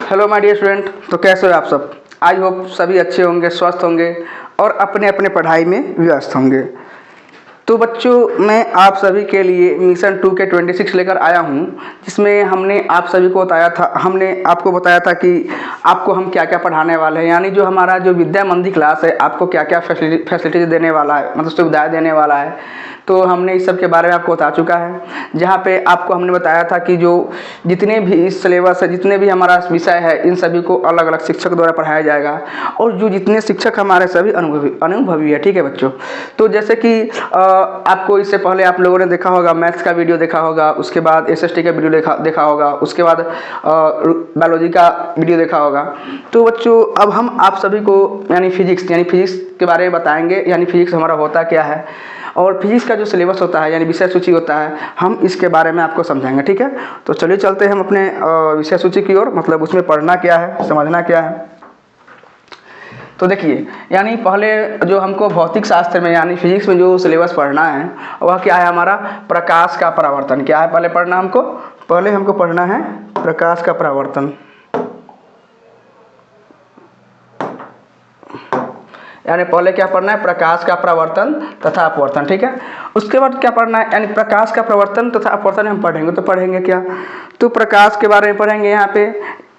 Hello my dear student. तो कैसे हो आप सब? आई होप सभी अच्छे होंगे, स्वस्थ होंगे और अपने अपने पढ़ाई में व्यस्त होंगे। तो बच्चों, मैं आप सभी के लिए मिशन 2 के 26 लेकर आया हूँ, जिसमें हमने आप सभी को हमने आपको बताया था कि आपको हम क्या क्या पढ़ाने वाले हैं। यानी जो हमारा जो विद्या मंदिर क्लास है, आपको क्या क्या फैसिलिटीज देने वाला है, मतलब सुविधाएं देने वाला है। तो हमने इस सब के बारे में आपको बता चुका है, जहाँ पे आपको हमने बताया था कि जो जितने भी इस सिलेबस है, जितने भी हमारा विषय है, इन सभी को अलग अलग शिक्षक द्वारा पढ़ाया जाएगा। और जो जितने शिक्षक हमारे सभी अनुभवी है। ठीक है बच्चों। तो जैसे कि आपको इससे पहले आप लोगों ने देखा होगा, मैथ्स का वीडियो देखा होगा, उसके बाद एसएसटी का वीडियो देखा होगा, उसके बाद बायोलॉजी का वीडियो देखा होगा। तो बच्चों, अब हम आप सभी को यानी फिजिक्स के बारे में बताएंगे। यानी फिजिक्स हमारा होता क्या है और फिजिक्स का जो सिलेबस होता है, यानी विषय सूची होता है, हम इसके बारे में आपको समझाएंगे। ठीक है। तो चलिए चलते हैं हम अपने विषय सूची की ओर, मतलब उसमें पढ़ना क्या है, समझना क्या है। तो देखिए, यानी पहले जो हमको भौतिक शास्त्र में यानी फिजिक्स में जो सिलेबस पढ़ना है वह क्या है, हमारा प्रकाश का परावर्तन। क्या है पहले हमको पढ़ना है प्रकाश का परावर्तन। यानी पहले क्या पढ़ना है, प्रकाश का परावर्तन तथा अपवर्तन। ठीक है। उसके बाद क्या पढ़ना है, यानी प्रकाश का परावर्तन तथा अपवर्तन हम पढ़ेंगे। तो पढ़ेंगे क्या, तो प्रकाश के बारे में पढ़ेंगे। यहाँ पे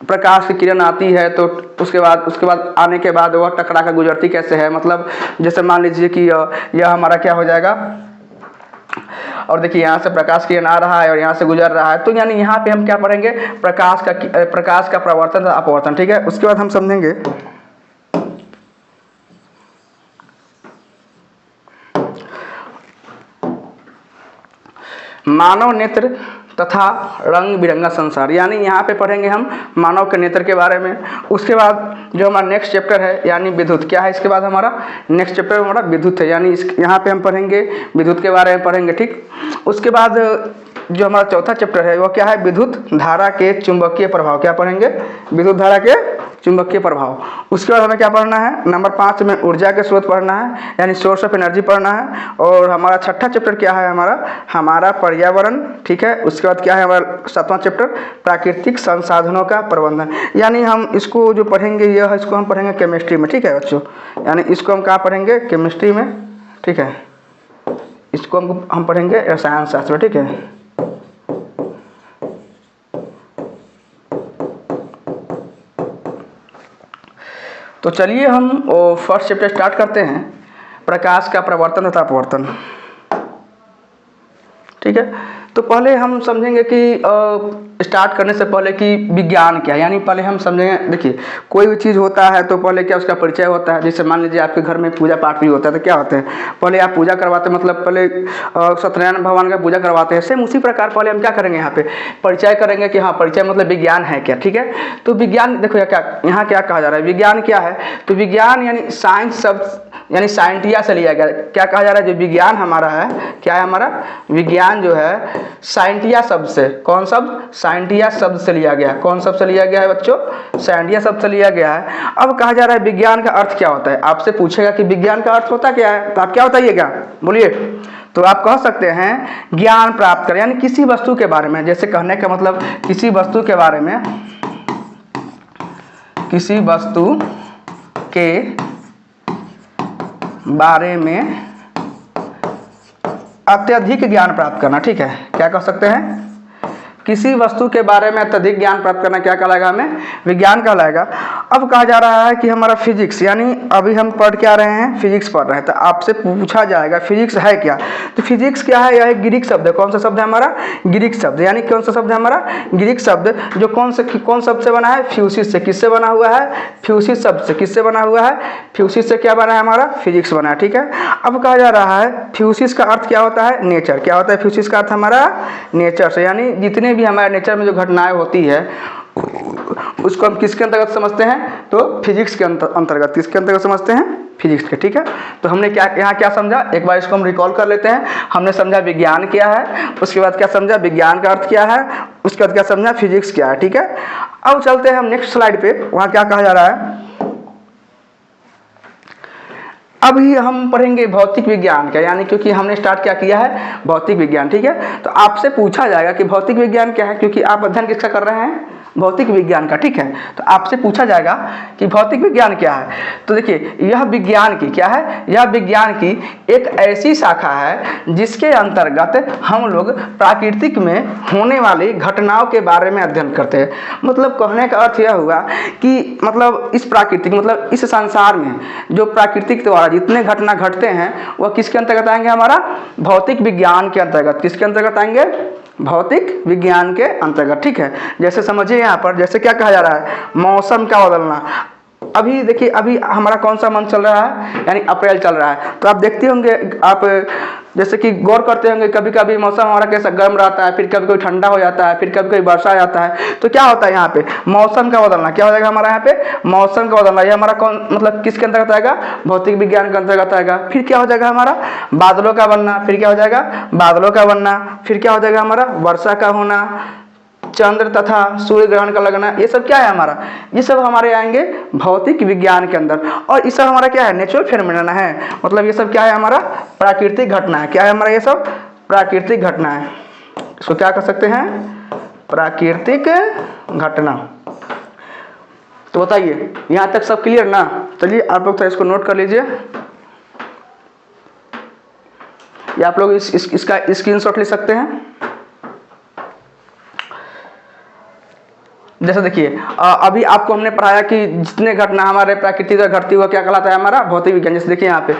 प्रकाश की किरण आती है, तो उसके बाद आने के बाद वह टकरा कर गुजरती कैसे है। मतलब जैसे मान लीजिए कि यह हमारा क्या हो जाएगा, और देखिए यहाँ से प्रकाश किरण आ रहा है और यहाँ से गुजर रहा है। तो यानी यहाँ पे हम क्या पढ़ेंगे, प्रकाश का परावर्तन तथा अपवर्तन। ठीक है। उसके बाद हम समझेंगे मानव नेत्र तथा रंग बिरंगा संसार। यानी यहाँ पे पढ़ेंगे हम मानव के नेत्र के बारे में। उसके बाद जो हमारा नेक्स्ट चैप्टर है यानी विद्युत, क्या है इसके बाद हमारा नेक्स्ट चैप्टर हमारा विद्युत है। यानी यहाँ पे हम पढ़ेंगे विद्युत के बारे में पढ़ेंगे। ठीक। उसके बाद जो हमारा चौथा चैप्टर है वो क्या है, विद्युत धारा के चुंबकीय प्रभाव। क्या पढ़ेंगे, विद्युत धारा के चुंबकीय प्रभाव। उसके बाद हमें क्या पढ़ना है, नंबर 5 में ऊर्जा के स्रोत पढ़ना है, यानी सोर्स ऑफ एनर्जी पढ़ना है। और हमारा छठा चैप्टर क्या है, हमारा पर्यावरण। ठीक है। उसके बाद क्या है हमारा 7वां चैप्टर, प्राकृतिक संसाधनों का प्रबंधन। यानी हम इसको जो पढ़ेंगे इसको हम पढ़ेंगे केमिस्ट्री में। ठीक है बच्चों। यानी इसको हम कहाँ पढ़ेंगे, केमिस्ट्री में। ठीक है। इसको हम पढ़ेंगे रसायन शास्त्र में। ठीक है। तो चलिए हम फर्स्ट चैप्टर स्टार्ट करते हैं, प्रकाश का प्रवर्तन तथा अपवर्तन। ठीक है। तो पहले हम समझेंगे कि स्टार्ट करने से पहले कि विज्ञान क्या है। यानी पहले हम समझेंगे, देखिए कोई भी चीज़ होता है तो पहले क्या उसका परिचय होता है। जैसे मान लीजिए आपके घर में पूजा पाठ भी होता है, तो क्या होता है, पहले आप पूजा करवाते हैं, मतलब पहले सत्यनारायण भगवान का पूजा करवाते हैं। सेम उसी प्रकार पहले हम क्या करेंगे, यहाँ पे परिचय करेंगे कि हाँ परिचय मतलब विज्ञान है क्या। ठीक है। तो विज्ञान देखो यहाँ क्या कहा जा रहा है, विज्ञान क्या है, तो विज्ञान यानी साइंस शब्द यानी साइंटिया से लिया गया। क्या कहा जा रहा है, जो विज्ञान हमारा है, क्या है हमारा विज्ञान जो है साइंटिया शब्द से, कौन शब्द, साइंटिया शब्द से लिया गया है। कौन शब्द से लिया गया है बच्चों, साइंटिया शब्द से लिया गया है। अब कहा जा रहा है विज्ञान का अर्थ क्या होता है। आपसे पूछेगा कि विज्ञान का अर्थ होता क्या है, तो आप क्या बताइएगा, बोलिए। तो आप कह सकते हैं ज्ञान प्राप्त करें, यानी किसी वस्तु के बारे में। जैसे कहने का मतलब किसी वस्तु के बारे में, किसी वस्तु के बारे में अत्यधिक ज्ञान प्राप्त करना। ठीक है। क्या कह सकते हैं, किसी वस्तु के बारे में अत्यधिक ज्ञान प्राप्त करना क्या कहलाएगा, हमें विज्ञान कहलाएगा। अब कहा जा रहा है कि हमारा फिजिक्स, यानी अभी हम पढ़ क्या रहे हैं, फिजिक्स पढ़ रहे हैं। तो आपसे पूछा जाएगा फिजिक्स है क्या, तो फिजिक्स क्या है, यह ग्रीक शब्द है। कौन सा शब्द है हमारा, ग्रीक शब्द। यानी कौन सा शब्द है हमारा, ग्रीक शब्द, जो कौन शब्द से बना है, फ्यूसिस से। किससे बना हुआ है, फ्यूसिस शब्द से। किससे बना हुआ है, फ्यूसिस से क्या बना है, हमारा फिजिक्स बना है। ठीक है। अब कहा जा रहा है फ्यूसिस का अर्थ क्या होता है, नेचर। क्या होता है फ्यूसिस का अर्थ, हमारा नेचर से। यानी जितने भी हमारे नेचर में जो घटनाएं होती है उसको हम किसके अंतर्गत समझते हैं, तो फिजिक्स के अंतर्गत। किसके अंतर्गत समझते हैं, फिजिक्स के। ठीक है। तो हमने यहाँ क्या समझा, एक बार इसको हम रिकॉल कर लेते हैं। हमने समझा विज्ञान क्या है, उसके बाद क्या समझा विज्ञान का अर्थ क्या है, उसके बाद क्या समझा फिजिक्स क्या है। ठीक है। अब चलते हैं हम नेक्स्ट स्लाइड पे, वहाँ क्या कहा जा रहा है। अभी हम पढ़ेंगे भौतिक विज्ञान का, यानी क्योंकि हमने स्टार्ट क्या किया है, भौतिक विज्ञान। ठीक है। तो आपसे पूछा जाएगा कि भौतिक विज्ञान क्या है, क्योंकि आप अध्ययन किसका कर रहे हैं, भौतिक विज्ञान का, ठीक है। तो आपसे पूछा जाएगा कि भौतिक विज्ञान क्या है, तो देखिए यह विज्ञान की क्या है, यह विज्ञान की एक ऐसी शाखा है जिसके अंतर्गत हम लोग प्राकृतिक में होने वाली घटनाओं के बारे में अध्ययन करते हैं। मतलब कहने का अर्थ यह हुआ कि मतलब इस प्राकृतिक मतलब इस संसार में जो प्राकृतिक द्वारा जितने घटना घटते हैं वह किसके अंतर्गत आएंगे, हमारा भौतिक विज्ञान के अंतर्गत। किसके अंतर्गत आएंगे, भौतिक विज्ञान के अंतर्गत, ठीक है। जैसे समझिए यहाँ पर जैसे क्या कहा जा रहा है, मौसम का बदलना। अभी देखिए अभी हमारा कौन सा मंथ चल रहा है, यानी अप्रैल चल रहा है। तो आप देखते होंगे, आप जैसे कि गौर करते होंगे, कभी कभी मौसम हमारा कैसा गर्म रहता है, फिर कभी कोई ठंडा हो जाता है, फिर कभी कोई वर्षा आ जाता है। तो क्या होता है यहाँ पे, मौसम का बदलना। क्या हो जाएगा हमारा यहाँ पे, मौसम का बदलना। ये हमारा कौन मतलब किसके अंतर्गत आएगा, भौतिक विज्ञान के अंतर्गत आएगा। फिर क्या हो जाएगा हमारा, बादलों का बनना। फिर क्या हो जाएगा, बादलों का बनना। फिर क्या हो जाएगा हमारा, वर्षा का होना, चंद्र तथा सूर्य ग्रहण का लगना। ये सब क्या है हमारा, ये सब हमारे आएंगे भौतिक विज्ञान के अंदर। और ये सब हमारा क्या है, नेचुरल फिनोमेना है। मतलब ये सब क्या है, हमारा प्राकृतिक घटना है। क्या है हमारा, ये सब प्राकृतिक घटना है। इसको क्या कर सकते हैं, प्राकृतिक घटना। तो बताइए यहाँ तक सब क्लियर ना। चलिए आप लोग इसको नोट कर लीजिए, या आप लोग इसका स्क्रीनशॉट ले सकते हैं। जैसे देखिए अभी आपको हमने पढ़ाया कि जितने घटना हमारे प्रकृति में घटती हुआ क्या कहलाता है, हमारा भौतिक विज्ञान। जैसे देखिए यहाँ पे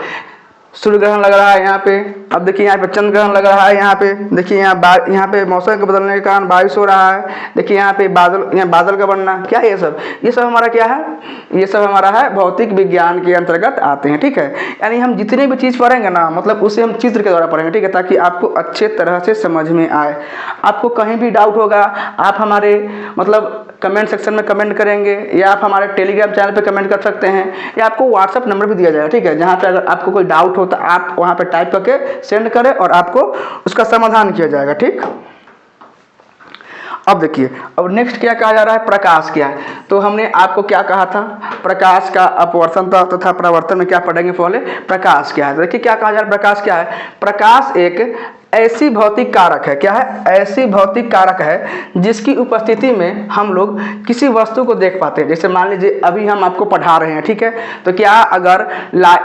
सूर्य ग्रहण लग रहा है यहाँ पे, अब देखिए यहाँ पे चंद्र ग्रहण लग रहा है यहाँ पे। देखिए यहाँ पे मौसम के बदलने के कारण बारिश हो रहा है। देखिए यहाँ पे यहाँ बादल का बनना। क्या है ये सब हमारा क्या है, ये सब हमारा है भौतिक विज्ञान के अंतर्गत आते हैं, ठीक है। यानी हम जितनी भी चीज़ पढ़ेंगे ना, मतलब उसे हम चित्र के द्वारा पढ़ेंगे, ठीक है, ताकि आपको अच्छे तरह से समझ में आए। आपको कहीं भी डाउट होगा आप हमारे मतलब कमेंट सेक्शन में कमेंट करेंगे, या आप हमारे टेलीग्राम चैनल पे कमेंट कर सकते हैं, या आपको व्हाट्सअप नंबर भी दिया जाएगा, ठीक है। जहाँ पे अगर आपको कोई डाउट हो तो आप वहाँ पे टाइप करके सेंड करें और आपको उसका समाधान किया जाएगा, ठीक। अब देखिए अब नेक्स्ट क्या कहा जा रहा है, प्रकाश क्या है। तो हमने आपको क्या कहा था, प्रकाश का अपवर्तन तथा परावर्तन में क्या पढ़ेंगे, पहले प्रकाश क्या है। तो देखिए क्या कहा जा रहा है, प्रकाश क्या है। प्रकाश एक ऐसी भौतिक कारक है, क्या है, ऐसी भौतिक कारक है जिसकी उपस्थिति में हम लोग किसी वस्तु को देख पाते हैं। जैसे मान लीजिए अभी हम आपको पढ़ा रहे हैं, ठीक है, तो क्या अगर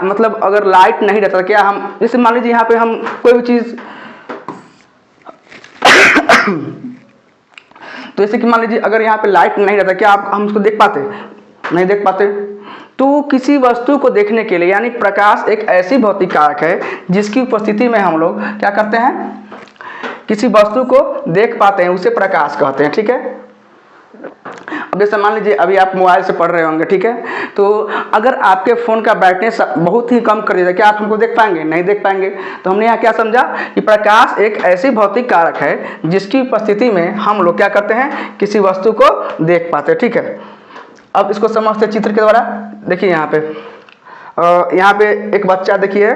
मतलब अगर लाइट नहीं रहता, क्या हम जैसे मान लीजिए यहाँ पे हम कोई भी चीज़ तो जैसे कि मान लीजिए अगर यहाँ पे लाइट नहीं रहता, क्या हम उसको देख पाते, नहीं देख पाते। तो किसी वस्तु को देखने के लिए, यानी प्रकाश एक ऐसी भौतिक कारक है जिसकी उपस्थिति में हम लोग क्या करते हैं, किसी वस्तु को देख पाते हैं, उसे प्रकाश कहते हैं, ठीक है। अब जैसे मान लीजिए अभी आप मोबाइल से पढ़ रहे होंगे, ठीक है, तो अगर आपके फ़ोन का ब्राइटनेस बहुत ही कम कर दिया, क्या आप हमको देख पाएंगे, नहीं देख पाएंगे। तो हमने यहाँ क्या समझा कि प्रकाश एक ऐसी भौतिक कारक है जिसकी उपस्थिति में हम लोग क्या करते हैं, किसी वस्तु को देख पाते हैं, ठीक है। अब इसको समझते चित्र के द्वारा। देखिए यहाँ पे एक बच्चा देखिए,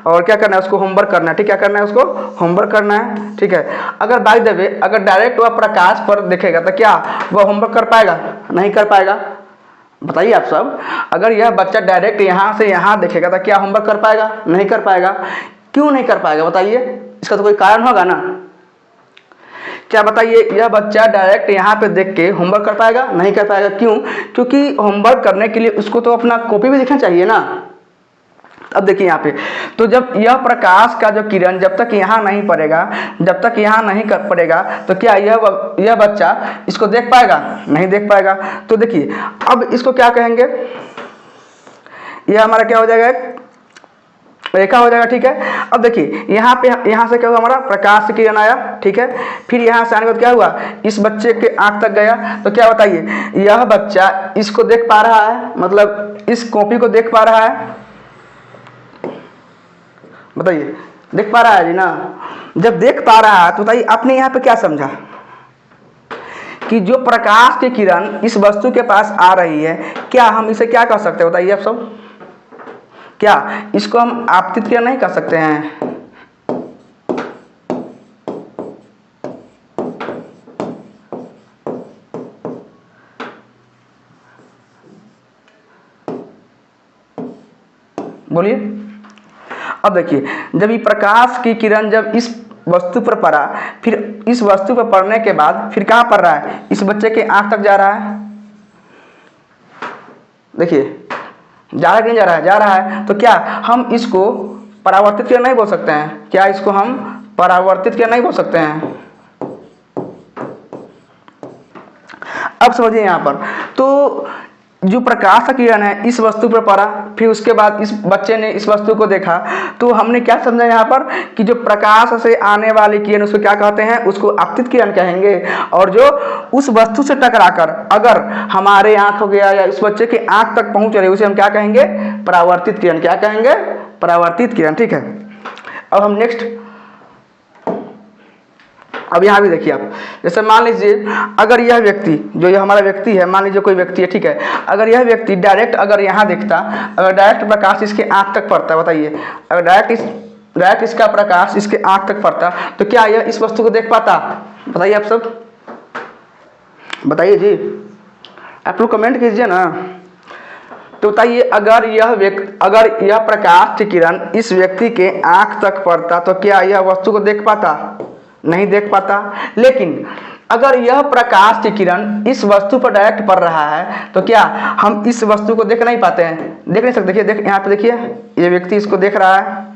और क्या करना है, उसको होमवर्क करना है, ठीक, क्या करना है, उसको होमवर्क करना है, ठीक है। अगर बाय द वे अगर डायरेक्ट वह प्रकाश पर देखेगा तो क्या वह होमवर्क कर पाएगा, नहीं कर पाएगा। बताइए आप सब, अगर यह बच्चा डायरेक्ट यहाँ से यहाँ देखेगा तो क्या होमवर्क कर पाएगा, नहीं कर पाएगा। क्यों नहीं कर पाएगा बताइए, इसका तो कोई कारण होगा ना। क्या बताइए, यह बच्चा डायरेक्ट यहाँ पे देख के होमवर्क कर पाएगा, नहीं कर पाएगा। क्यों, क्योंकि होमवर्क करने के लिए उसको तो अपना कॉपी भी दिखना चाहिए ना। अब देखिए यहाँ पे, तो जब यह प्रकाश का जो किरण जब तक यहाँ नहीं पड़ेगा, जब तक यहाँ नहीं कर पड़ेगा, तो क्या यह बच्चा इसको देख पाएगा, नहीं देख पाएगा। तो देखिए अब इसको क्या कहेंगे, यह हमारा क्या हो जाएगा, रेखा हो जाएगा, ठीक है। अब देखिए यहाँ से क्या हुआ, हमारा प्रकाश किरण आया, ठीक है। फिर यहाँ से आने के बाद क्या हुआ, इस बच्चे के आँख तक गया। तो क्या बताइए, यह बच्चा इसको देख पा रहा है, मतलब इस कॉपी को देख पा रहा है, बताइए देख पा रहा है जी ना। जब देख पा रहा है तो बताइए आपने यहाँ पे क्या समझा कि जो प्रकाश की किरण इस वस्तु के पास आ रही है, क्या हम इसे क्या कर सकते हैं, बताइए आप सब, क्या इसको हम आपतित किरण नहीं कर सकते हैं। बोलिए। अब देखिए जब ये प्रकाश की किरण जब इस वस्तु पर पड़ा, फिर इस वस्तु पर पड़ने के बाद फिर कहाँ पड़ रहा है, इस बच्चे के आँख तक जा रहा है। देखिए जा रहा है कि नहीं जा रहा है, जा रहा है। तो क्या हम इसको परावर्तित किरण नहीं बोल सकते हैं? क्या इसको हम परावर्तित किरण नहीं बोल सकते हैं? अब समझिए यहाँ पर, तो जो प्रकाश का किरण है इस वस्तु पर पड़ा, फिर उसके बाद इस बच्चे ने इस वस्तु को देखा, तो हमने क्या समझा यहाँ पर कि जो प्रकाश से आने वाली किरण उसको क्या कहते हैं, उसको आपतित किरण कहेंगे। और जो उस वस्तु से टकराकर अगर हमारे आँख हो गया या उस बच्चे के आँख तक पहुँच रही, उसे हम क्या कहेंगे, परावर्तित किरण। क्या कहेंगे, परावर्तित किरण। ठीक है, अब हम नेक्स्ट, अब यहाँ भी देखिए आप, जैसे मान लीजिए अगर यह व्यक्ति, जो ये हमारा व्यक्ति है, मान लीजिए कोई व्यक्ति है, ठीक है, अगर यह व्यक्ति डायरेक्ट अगर यहाँ देखता, अगर डायरेक्ट प्रकाश इसके आँख तक पड़ता, बताइए, अगर डायरेक्ट इसका प्रकाश इसके आँख तक पड़ता, तो क्या यह इस वस्तु को देख पाता? बताइए आप सब, बताइए जी, आप लोग कमेंट कीजिए ना। तो बताइए अगर यह प्रकाश की किरण इस व्यक्ति के आँख तक पड़ता, तो क्या यह वस्तु को देख पाता? नहीं देख पाता। लेकिन अगर यह प्रकाश की किरण इस वस्तु पर डायरेक्ट पड़ रहा है, तो क्या हम इस वस्तु को देख नहीं पाते हैं? देख नहीं सकते। देखिए यहाँ पे देखिए, ये व्यक्ति इसको देख रहा है।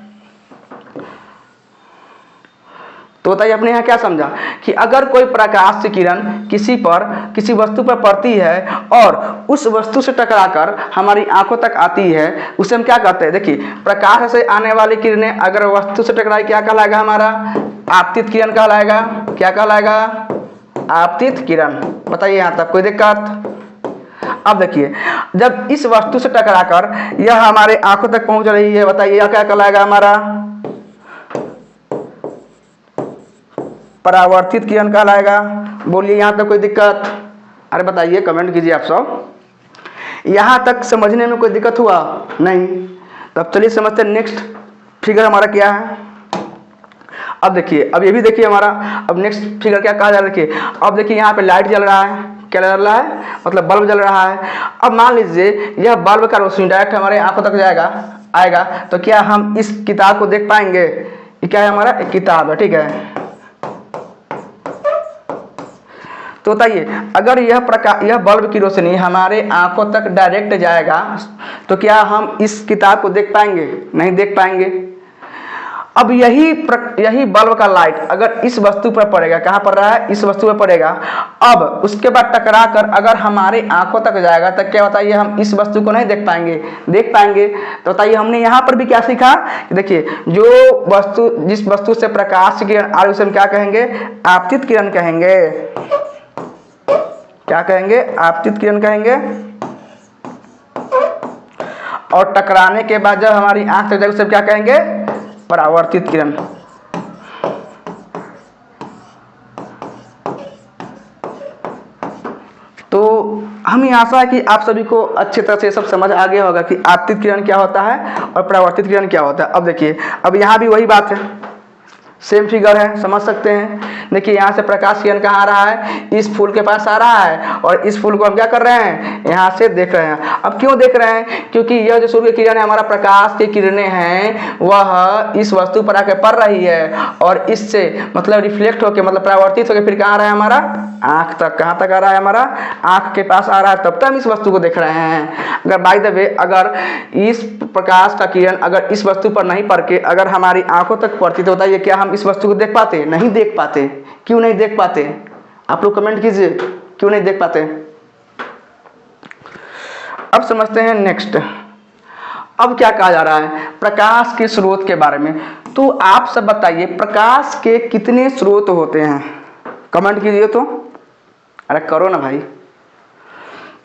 तो बताइए अपने यहाँ क्या समझा कि अगर कोई प्रकाश की किरण किसी वस्तु पर पड़ती है और उस वस्तु से टकराकर हमारी आंखों तक आती है, उसे हम क्या कहते हैं? देखिए प्रकाश से आने वाली किरणें अगर वस्तु से टकराई, क्या कहलाएगा? हमारा आपतित किरण कहलाएगा। क्या कहलाएगा? आपतित किरण। बताइए यहाँ तक कोई दिक्कत? अब देखिए जब इस वस्तु से टकराकर यह हमारे आंखों तक पहुंच रही है, बताइए यह क्या कहलाएगा? हमारा परावर्तित किरण कहलाएगा। बोलिए यहाँ तक कोई दिक्कत? अरे बताइए, कमेंट कीजिए आप सब। यहाँ तक समझने में कोई दिक्कत हुआ? नहीं। तब चलिए समझते हैं नेक्स्ट फिगर हमारा क्या है। अब देखिए, अब ये भी देखिए हमारा, अब नेक्स्ट फिगर क्या कहा जा रहा है। देखिए अब देखिए यहाँ पे लाइट जल रहा है। क्या जल रहा है? मतलब बल्ब जल रहा है। अब मान लीजिए यह बल्ब का रोशनी डायरेक्ट हमारे आंखों तक आएगा, तो क्या हम इस किताब को देख पाएंगे? ये क्या है? हमारा एक किताब है, ठीक है। तो बताइए अगर यह बल्ब की रोशनी हमारे आंखों तक डायरेक्ट जाएगा, तो क्या हम इस किताब को देख पाएंगे? नहीं देख पाएंगे। अब यही बल्ब का लाइट अगर इस वस्तु पर पड़ेगा, कहाँ पड़ रहा है? इस वस्तु पर पड़ेगा। अब उसके बाद टकरा कर अगर हमारे आंखों तक जाएगा, तो क्या बताइए हम इस वस्तु को नहीं देख पाएंगे? देख पाएंगे। तो बताइए हमने यहाँ पर भी क्या सीखा कि देखिए जिस वस्तु से प्रकाश की किरण आ रही उसे हम क्या कहेंगे? आपतित किरण कहेंगे। क्या कहेंगे? आपतित किरण कहेंगे। और टकराने के बाद जब हमारी आंख तक जाएगी उसे क्या कहेंगे? परावर्तित किरण। तो हमें आशा है कि आप सभी को अच्छी तरह से सब समझ आ गया होगा कि आपतित किरण क्या होता है और परावर्तित किरण क्या होता है। अब देखिए, अब यहाँ भी वही बात है, सेम फिगर है, समझ सकते हैं। देखिए यहाँ से प्रकाश किरण कहाँ आ रहा है? इस फूल के पास आ रहा है, और इस फूल को हम क्या कर रहे हैं? यहाँ से देख रहे हैं। अब क्यों देख रहे हैं? क्योंकि यह जो सूर्य किरण है, हमारा प्रकाश की किरणें हैं, वह इस वस्तु पर आकर पड़ रही है, और इससे मतलब रिफ्लेक्ट होकर, मतलब परावर्तित होकर फिर कहाँ आ रहा है? हमारा आँख तक। कहाँ तक आ रहा है? हमारा आँख के पास आ रहा है, तब तक हम इस वस्तु को देख रहे हैं। अगर बाय द वे अगर इस प्रकाश का किरण अगर इस वस्तु पर नहीं पड़ के अगर हमारी आंखों तक पड़ती, तो बताइए क्या हम इस वस्तु को देख पाते? नहीं देख पाते। क्यों नहीं देख पाते? आप लोग कमेंट कीजिए, क्यों नहीं देख पाते? अब समझते हैं नेक्स्ट। अब क्या कहा जा रहा है? प्रकाश के स्रोत के बारे में। तो आप सब बताइए प्रकाश के कितने स्रोत होते हैं? कमेंट कीजिए तो। अरे करो ना भाई।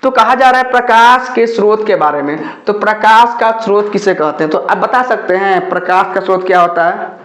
तो कहा जा रहा है प्रकाश के स्रोत के बारे में। तो प्रकाश का स्रोत किसे कहते हैं? तो आप बता सकते हैं प्रकाश का स्रोत क्या होता है?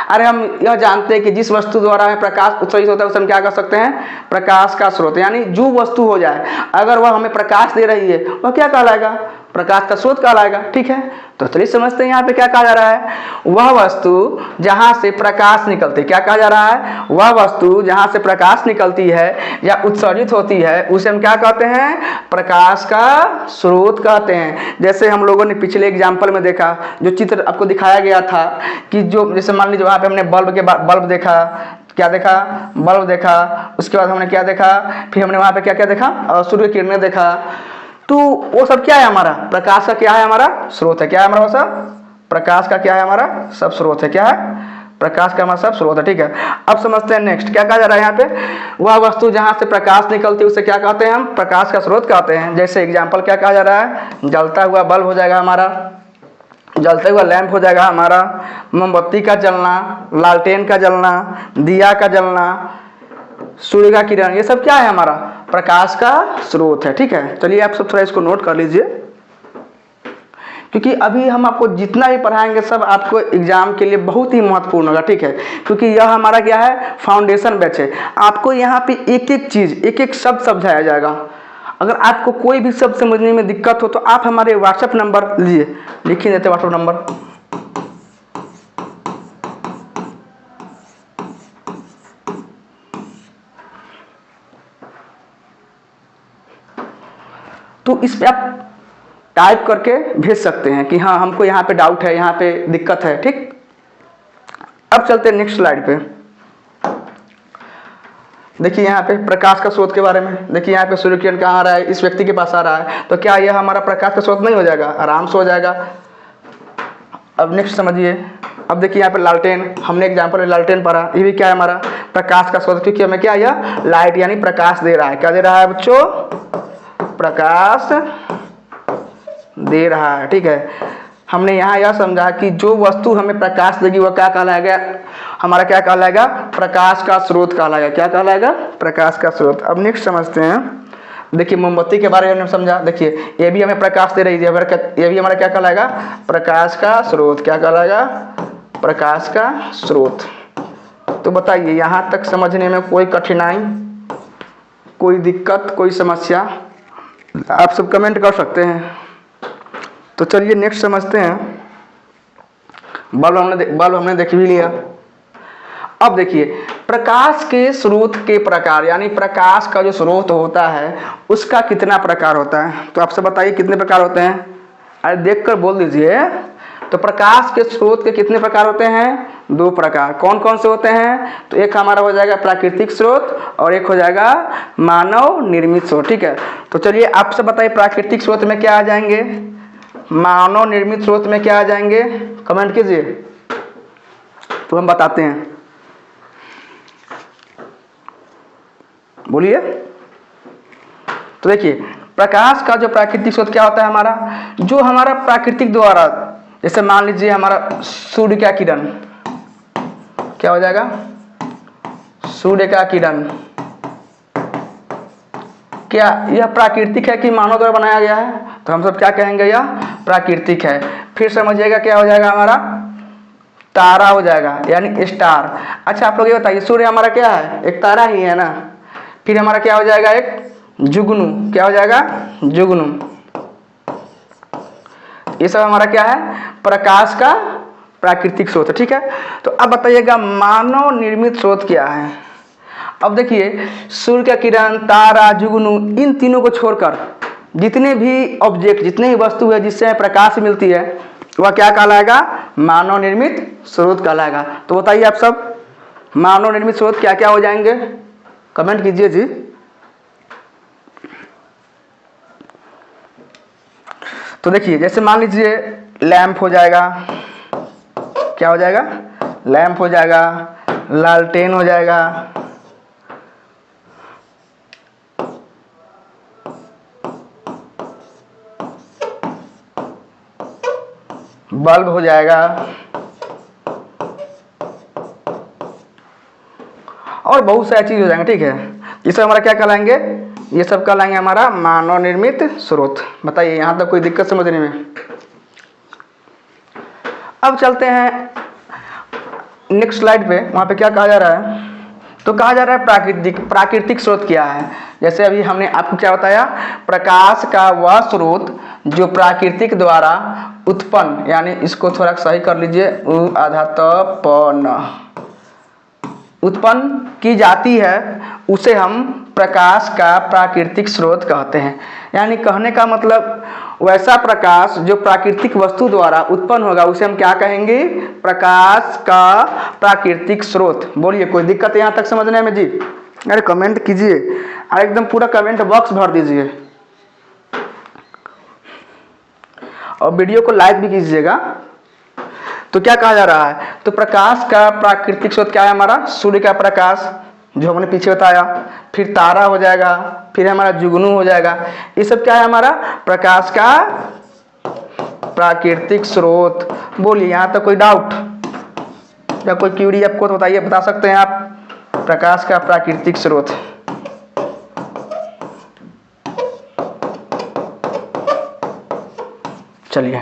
अरे हम यह जानते हैं कि जिस वस्तु द्वारा हमें प्रकाश उत्सर्जित होता है उसे हम क्या कर सकते हैं? प्रकाश का स्रोत। यानी जो वस्तु हो जाए अगर वह हमें प्रकाश दे रही है, वह क्या कहलाएगा? प्रकाश का स्रोत कहलाएगा। ठीक है, तो चलिए समझते हैं यहाँ पे क्या कहा जा रहा है। वह वस्तु जहाँ से प्रकाश निकलती, क्या कहा जा रहा है? वह वस्तु जहाँ से प्रकाश निकलती है या उत्सर्जित होती है उसे हम क्या कहते हैं? प्रकाश का स्रोत कहते हैं। जैसे हम लोगों ने पिछले एग्जाम्पल में देखा, जो चित्र आपको दिखाया गया था कि जो जैसे मान लीजिए वहाँ पे हमने बल्ब देखा क्या देखा, बल्ब देखा, उसके बाद हमने क्या देखा, फिर हमने वहाँ पे क्या क्या देखा, सूर्य की किरणें देखा। तो वो सब क्या है हमारा, प्रकाश का क्या है हमारा स्रोत है, क्या है हमारा वो सब, प्रकाश का क्या है हमारा सब स्रोत है, क्या है, प्रकाश का हमारा सब स्रोत है। ठीक है, अब समझते हैं नेक्स्ट क्या कहा जा रहा है यहाँ पे, वह वस्तु जहाँ से प्रकाश निकलती है उसे क्या कहते हैं हम, प्रकाश का स्रोत कहते हैं। जैसे एग्जाम्पल क्या कहा जा रहा है, जलता हुआ बल्ब हो जाएगा हमारा, जलता हुआ लैंप हो जाएगा हमारा, मोमबत्ती का जलना, लालटेन का जलना, दिया का जलना, सूर्य का किरण, ये सब क्या है हमारा प्रकाश का स्रोत है। ठीक है, चलिए आप सब थोड़ा इसको नोट कर लीजिए, क्योंकि अभी हम आपको जितना भी पढ़ाएंगे सब आपको एग्जाम के लिए बहुत ही महत्वपूर्ण होगा। ठीक है, क्योंकि यह हमारा क्या है फाउंडेशन बैच है, आपको यहाँ पे एक एक चीज एक एक शब्द समझाया जाएगा। अगर आपको कोई भी शब्द समझने में दिक्कत हो तो आप हमारे व्हाट्सएप नंबर लीजिए, लिखिए देते व्हाट्सएप नंबर, तो इस पे आप टाइप करके भेज सकते हैं कि हाँ हमको यहाँ पे डाउट है, यहाँ पे दिक्कत है। ठीक, अब चलते हैं नेक्स्ट स्लाइड पे। देखिए यहाँ पे प्रकाश का स्रोत के बारे में, देखिए यहाँ पे सूर्य किरण कहाँ आ रहा है, इस व्यक्ति के पास आ रहा है, तो क्या यह हमारा प्रकाश का स्रोत नहीं हो जाएगा, आराम से हो जाएगा। अब नेक्स्ट समझिए, अब देखिए यहाँ पे लालटेन, हमने एग्जाम्पल में लालटेन पढ़ा, ये भी क्या है हमारा प्रकाश का स्रोत, क्योंकि हमें क्या यह लाइट यानी प्रकाश दे रहा है, क्या दे रहा है बच्चों, प्रकाश दे रहा है। ठीक है, हमने यहाँ यह समझा कि जो वस्तु हमें प्रकाश देगी वह क्या कहलाएगा, हमारा क्या कहलाएगा प्रकाश का स्रोत कहलाएगा, क्या कहलाएगा प्रकाश का स्रोत। अब नेक्स्ट समझते हैं, देखिए मोमबत्ती के बारे में हमने समझा, देखिए ये भी हमें प्रकाश दे रही है, ये भी हमारा क्या कहलाएगा प्रकाश का स्रोत, क्या कहलाएगा प्रकाश का स्रोत। तो बताइए यहाँ तक समझने में कोई कठिनाई, कोई दिक्कत, कोई समस्या, आप सब कमेंट कर सकते हैं। तो चलिए नेक्स्ट समझते हैं, बल्ब हमने देख भी लिया। अब देखिए प्रकाश के स्रोत के प्रकार, यानी प्रकाश का जो स्रोत होता है उसका कितना प्रकार होता है, तो आपसे बताइए कितने प्रकार होते हैं, अरे देख कर बोल दीजिए। तो प्रकाश के स्रोत के कितने प्रकार होते हैं, दो प्रकार, कौन कौन से होते हैं, तो एक हमारा हो जाएगा प्राकृतिक स्रोत और एक हो जाएगा मानव निर्मित स्रोत। ठीक है, तो चलिए आपसे बताइए प्राकृतिक स्रोत में क्या आ जाएंगे, मानव निर्मित स्रोत में क्या आ जाएंगे, कमेंट कीजिए तो हम बताते हैं, बोलिए। तो देखिए प्रकाश का जो प्राकृतिक स्रोत क्या होता है हमारा, जो हमारा प्राकृतिक द्वारा, जैसे मान लीजिए हमारा सूर्य का किरण, क्या हो जाएगा सूर्य का किरण, क्या यह प्राकृतिक है कि मानव द्वारा बनाया गया है, तो हम सब क्या कहेंगे यह प्राकृतिक है। फिर समझिएगा क्या हो जाएगा हमारा तारा हो जाएगा यानी स्टार। अच्छा आप लोग ये बताइए सूर्य हमारा क्या है, एक तारा ही है ना। फिर हमारा क्या हो जाएगा एक जुगनू, क्या हो जाएगा जुगनू, ये सब हमारा क्या है प्रकाश का प्राकृतिक स्रोत है। ठीक है, तो अब बताइएगा मानव निर्मित स्रोत क्या है। अब देखिए सूर्य का किरण, तारा, जुगनू, इन तीनों को छोड़कर जितने भी ऑब्जेक्ट, जितने भी वस्तु है जिससे प्रकाश मिलती है वह क्या कहलाएगा मानव निर्मित स्रोत कहलाएगा। तो बताइए आप सब मानव निर्मित स्रोत क्या क्या हो जाएंगे, कमेंट कीजिए जी। तो देखिए जैसे मान लीजिए लैंप हो जाएगा, क्या हो जाएगा लैंप हो जाएगा, लालटेन हो जाएगा, बल्ब हो जाएगा, और बहुत सारी चीज हो जाएंगे। ठीक है, ये सब हमारा क्या कहलाएंगे, ये सब कहलाएंगे हमारा मानव निर्मित स्रोत। बताइए यहाँ तक कोई दिक्कत समझने में। अब चलते हैं नेक्स्ट स्लाइड पे, वहाँ पे क्या कहा जा रहा है, तो कहा जा रहा है प्राकृतिक स्रोत क्या है। जैसे अभी हमने आपको क्या बताया, प्रकाश का वह स्रोत जो प्राकृतिक द्वारा उत्पन्न, यानी इसको थोड़ा सही कर लीजिए, आधा त प न, उत्पन्न की जाती है उसे हम प्रकाश का प्राकृतिक स्रोत कहते हैं। यानी कहने का मतलब वैसा प्रकाश जो प्राकृतिक वस्तु द्वारा उत्पन्न होगा उसे हम क्या कहेंगे? प्रकाश का प्राकृतिक स्रोत। बोलिए, कोई दिक्कत है यहाँ तक समझने में जी? अरे कमेंट कीजिए, एकदम पूरा कमेंट बॉक्स भर दीजिए और वीडियो को लाइक भी कीजिएगा। तो क्या कहा जा रहा है? तो प्रकाश का प्राकृतिक स्रोत क्या है हमारा? सूर्य का प्रकाश, जो हमने पीछे बताया, फिर तारा हो जाएगा, फिर हमारा जुगनू हो जाएगा। ये सब क्या है हमारा? प्रकाश का प्राकृतिक स्रोत। बोलिए, यहाँ तक कोई डाउट या कोई क्यूरी आपको तो बताइए, बता सकते हैं आप? प्रकाश का प्राकृतिक स्रोत। चलिए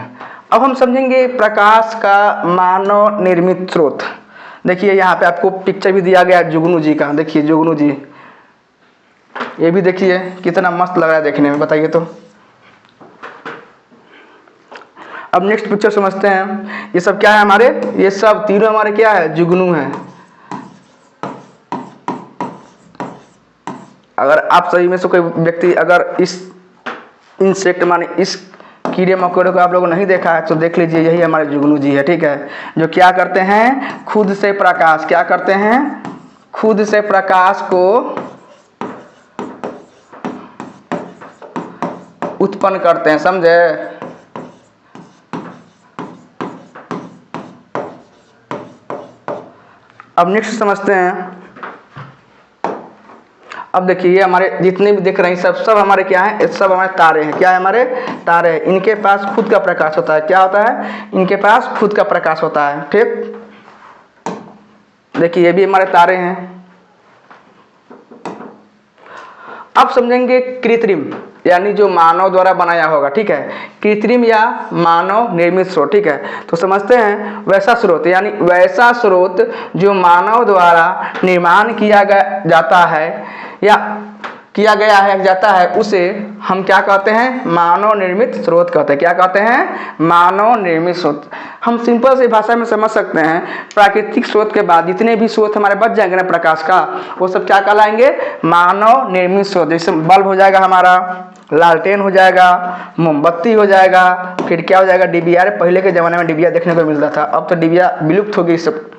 अब हम समझेंगे प्रकाश का मानव निर्मित स्रोत। देखिए यहाँ पे आपको पिक्चर भी दिया गया जुगनू जी का। देखिए जुगनू जी, ये भी देखिए कितना मस्त लग रहा है देखने में, बताइए तो। अब नेक्स्ट पिक्चर समझते हैं। ये सब क्या है हमारे? ये सब तीनों हमारे क्या है? जुगनू है। अगर आप सही में से कोई व्यक्ति अगर इस इंसेक्ट माने इस कीड़े मकोड़े को आप लोगों ने नहीं देखा है तो देख लीजिए, यही हमारे जुगनू जी है, ठीक है। जो क्या करते हैं? खुद से प्रकाश, क्या करते हैं? खुद से प्रकाश को उत्पन्न करते हैं, समझे? अब नेक्स्ट समझते हैं। अब देखिए ये हमारे जितने भी दिख रहे हैं सब हमारे क्या है? सब हमारे तारे हैं। क्या है? हमारे तारे हैं। इनके पास खुद का प्रकाश होता है। क्या होता है? इनके पास खुद का प्रकाश होता है, ठीक। देखिए ये भी हमारे तारे हैं। अब समझेंगे कृत्रिम, यानी जो मानव द्वारा बनाया होगा, ठीक है। कृत्रिम या मानव निर्मित स्रोत, ठीक है। तो समझते हैं वैसा स्रोत, यानी वैसा स्रोत जो मानव द्वारा निर्माण किया जाता है या किया गया है जाता है, उसे हम क्या कहते हैं? मानव निर्मित स्रोत कहते हैं। क्या कहते हैं? मानव निर्मित स्रोत। हम सिंपल सी भाषा में समझ सकते हैं, प्राकृतिक स्रोत के बाद जितने भी स्रोत हमारे बच जाएंगे ना प्रकाश का, वो सब क्या कहलाएंगे? मानव निर्मित स्रोत। जैसे बल्ब हो जाएगा हमारा, लालटेन हो जाएगा, मोमबत्ती हो जाएगा, फिर क्या हो जाएगा? डिबिया। अरे पहले के ज़माने में डिबिया देखने को मिलता था, अब तो डिबिया विलुप्त हो गई सब।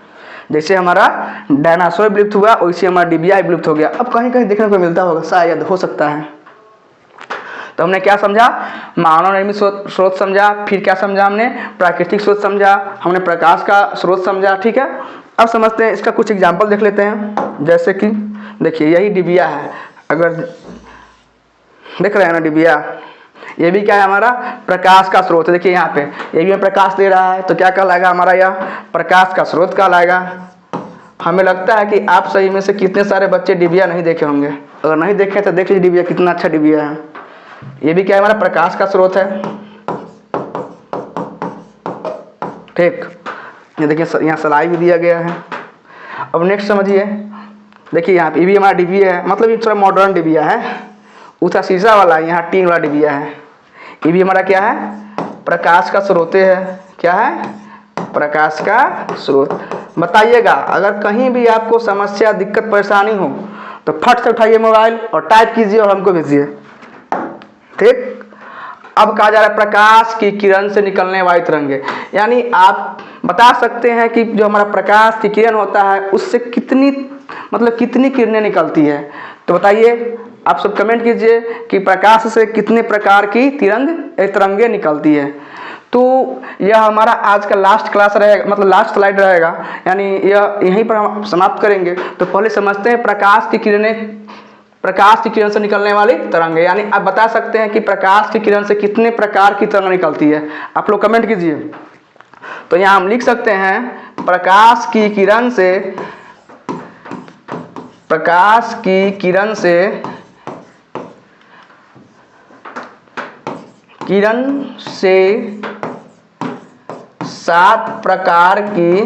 जैसे हमारा डायनासोर विलुप्त हुआ वैसे हमारा डिबिया विलुप्त हो गया। अब कहीं कहीं देखने को मिलता होगा, शायद, हो सकता है। तो हमने क्या समझा? मानव निर्मित स्रोत समझा, फिर क्या समझा हमने? प्राकृतिक स्रोत समझा, हमने प्रकाश का स्रोत समझा, ठीक है। अब समझते हैं, इसका कुछ एग्जाम्पल देख लेते हैं। जैसे कि देखिए यही डिबिया है, अगर देख रहे हैं ना डिबिया, ये भी क्या है? हमारा प्रकाश का स्रोत है। देखिए यहाँ पे ये भी प्रकाश दे रहा है, तो क्या कहलाएगा हमारा? यह प्रकाश का स्रोत कहलाएगा। हमें लगता है कि आप सही में से कितने सारे बच्चे डिबिया नहीं देखे होंगे। अगर नहीं देखे तो देख लीजिए डिबिया, कितना अच्छा डिबिया है। ये भी क्या है? हमारा प्रकाश का स्रोत है, ठीक। ये देखिए यहाँ सलाई भी दिया गया है। अब नेक्स्ट समझिए, देखिए यहाँ पे ये भी हमारा डिबिया है, मतलब ये थोड़ा मॉडर्न डिबिया है। उधर शीशा वाला, यहाँ टीन वाला डिबिया है। ये भी हमारा क्या है? प्रकाश का स्रोत है। क्या है? प्रकाश का स्रोत। बताइएगा अगर कहीं भी आपको समस्या, दिक्कत, परेशानी हो तो फट से उठाइए मोबाइल और टाइप कीजिए और हमको भेजिए, ठीक। अब कहा जा रहा है प्रकाश की किरण से निकलने वाली तरंगे, यानी आप बता सकते हैं कि जो हमारा प्रकाश की किरण होता है उससे कितनी कितनी किरणें निकलती है। तो बताइए, आप सब कमेंट कीजिए कि प्रकाश से कितने प्रकार की तरंगे निकलती है। तो यह हमारा आज का लास्ट क्लास रहेगा, मतलब लास्ट स्लाइड रहेगा, यानी यह यहीं पर हम समाप्त करेंगे। तो पहले समझते हैं प्रकाश की किरण से निकलने वाली तरंगे, यानी आप बता सकते हैं कि प्रकाश की किरण से कितने प्रकार की तरंग निकलती है। आप लोग कमेंट कीजिए। तो यहाँ हम लिख सकते हैं प्रकाश की किरण से 7 प्रकार की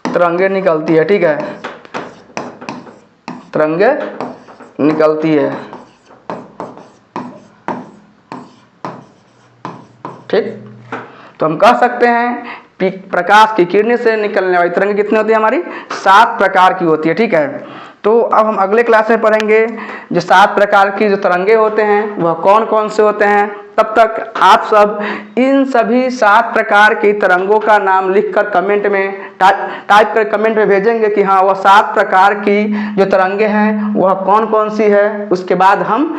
तरंगे निकलती है, ठीक है। तरंगे निकलती है, ठीक। तो हम कह सकते हैं प्रकाश की किरणें से निकलने वाली तरंगें कितनी होती है हमारी, 7 प्रकार की होती है। ठीक है, तो अब हम अगले क्लास में पढ़ेंगे जो 7 प्रकार की जो तरंगे होते हैं वह कौन कौन से होते हैं। तब तक आप सब इन सभी 7 प्रकार की तरंगों का नाम लिखकर कमेंट में टाइप कर कमेंट में भेजेंगे कि हाँ वह 7 प्रकार की जो तरंगे हैं वह कौन कौन सी है। उसके बाद हम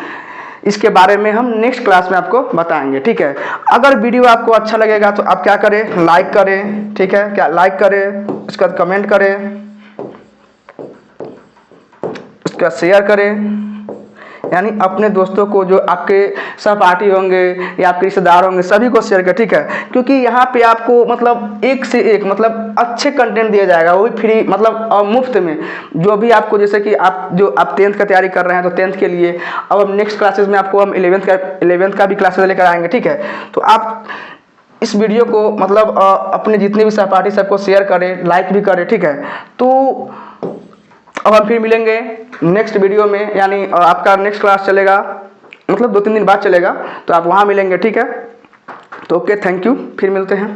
इसके बारे में हम नेक्स्ट क्लास में आपको बताएंगे। ठीक है, अगर वीडियो आपको अच्छा लगेगा तो आप क्या करें, लाइक करें। ठीक है, क्या लाइक करें, उसके बाद कमेंट करें, उसके बाद शेयर करें, यानी अपने दोस्तों को जो आपके सहपाठी होंगे या आपके रिश्तेदार होंगे सभी को शेयर करें। ठीक है, क्योंकि यहाँ पे आपको मतलब एक से एक मतलब अच्छे कंटेंट दिया जाएगा, वो भी फ्री मतलब मुफ्त में। जो भी आपको जैसे कि आप 10th का तैयारी कर रहे हैं तो 10th के लिए, अब हम नेक्स्ट क्लासेस में आपको हम 11th का भी क्लासेस लेकर आएंगे। ठीक है, तो आप इस वीडियो को मतलब अपने जितने भी सहपाठी सबको शेयर करें, लाइक भी करें। ठीक है, तो अब हम फिर मिलेंगे नेक्स्ट वीडियो में, यानी आपका नेक्स्ट क्लास चलेगा मतलब 2-3 दिन बाद चलेगा, तो आप वहाँ मिलेंगे। ठीक है, तो ओके, थैंक यू, फिर मिलते हैं।